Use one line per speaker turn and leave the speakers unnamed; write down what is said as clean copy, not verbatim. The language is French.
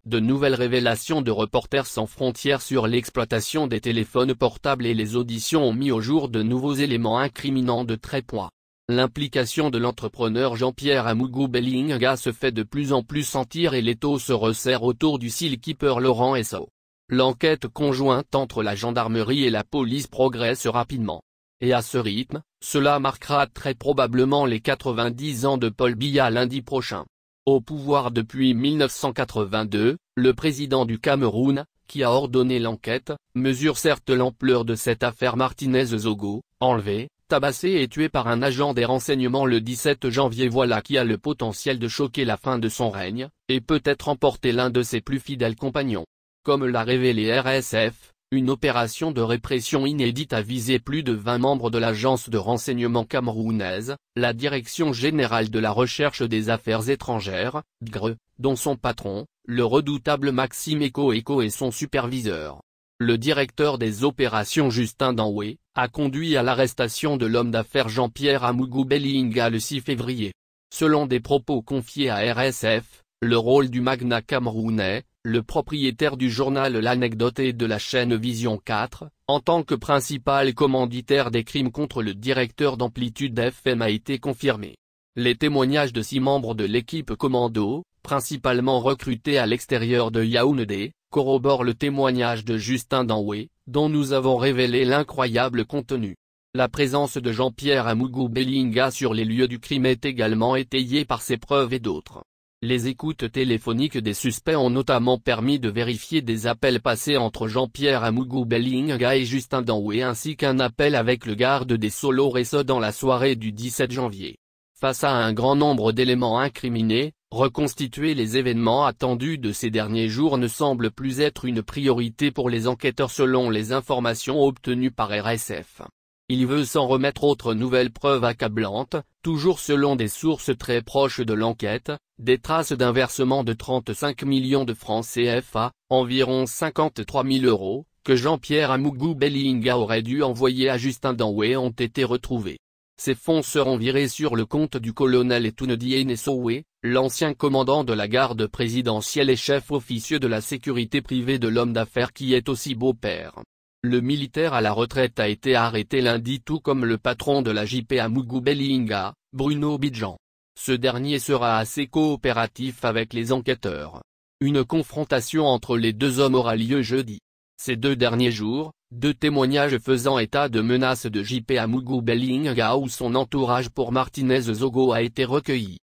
de nouvelles révélations de Reporters sans frontières sur l'exploitation des téléphones portables et les auditions ont mis au jour de nouveaux éléments incriminants de très poids. L'implication de l'entrepreneur Jean-Pierre Amougou Bellinga se fait de plus en plus sentir et l'étau se resserre autour du Sealkeeper Laurent So. L'enquête conjointe entre la gendarmerie et la police progresse rapidement. Et à ce rythme, cela marquera très probablement les 90 ans de Paul Biya lundi prochain. Au pouvoir depuis 1982, le président du Cameroun, qui a ordonné l'enquête, mesure certes l'ampleur de cette affaire Martinez Zogo, enlevé, tabassé et tué par un agent des renseignements le 17 janvier. Voilà qui a le potentiel de choquer la fin de son règne, et peut-être emporter l'un de ses plus fidèles compagnons. Comme l'a révélé RSF, une opération de répression inédite a visé plus de 20 membres de l'agence de renseignement camerounaise, la Direction générale de la recherche des affaires étrangères, DGRE, dont son patron, le redoutable Maxime Eko et son superviseur. Le directeur des opérations Justin Danoué, a conduit à l'arrestation de l'homme d'affaires Jean-Pierre Amougou Bellinga le 6 février. Selon des propos confiés à RSF, le rôle du magnat camerounais, le propriétaire du journal L'Anecdote et de la chaîne Vision 4, en tant que principal commanditaire des crimes contre le directeur d'Amplitude FM a été confirmé. Les témoignages de 6 membres de l'équipe commando, principalement recrutés à l'extérieur de Yaoundé, corroborent le témoignage de Justin Danoué, dont nous avons révélé l'incroyable contenu. La présence de Jean-Pierre Amougou Bellinga sur les lieux du crime est également étayée par ces preuves et d'autres. Les écoutes téléphoniques des suspects ont notamment permis de vérifier des appels passés entre Jean-Pierre Amougou Bellinga et Justin Danoué ainsi qu'un appel avec le garde des Sceaux Loresso dans la soirée du 17 janvier. Face à un grand nombre d'éléments incriminés, reconstituer les événements attendus de ces derniers jours ne semble plus être une priorité pour les enquêteurs selon les informations obtenues par RSF. Il veut s'en remettre autre nouvelle preuve accablante, toujours selon des sources très proches de l'enquête, des traces d'un versement de 35 millions de francs CFA, environ 53 000 €, que Jean-Pierre Amougou Bellinga aurait dû envoyer à Justin Danoué ont été retrouvés. Ces fonds seront virés sur le compte du colonel Etunedi Enessowe, l'ancien commandant de la garde présidentielle et chef officieux de la sécurité privée de l'homme d'affaires qui est aussi beau-père. Le militaire à la retraite a été arrêté lundi tout comme le patron de la JP Amougou Bellinga, Bruno Bidjan. Ce dernier sera assez coopératif avec les enquêteurs. Une confrontation entre les deux hommes aura lieu jeudi. Ces 2 derniers jours, 2 témoignages faisant état de menaces de JP Amougou Bellinga ou son entourage pour Martinez Zogo a été recueilli.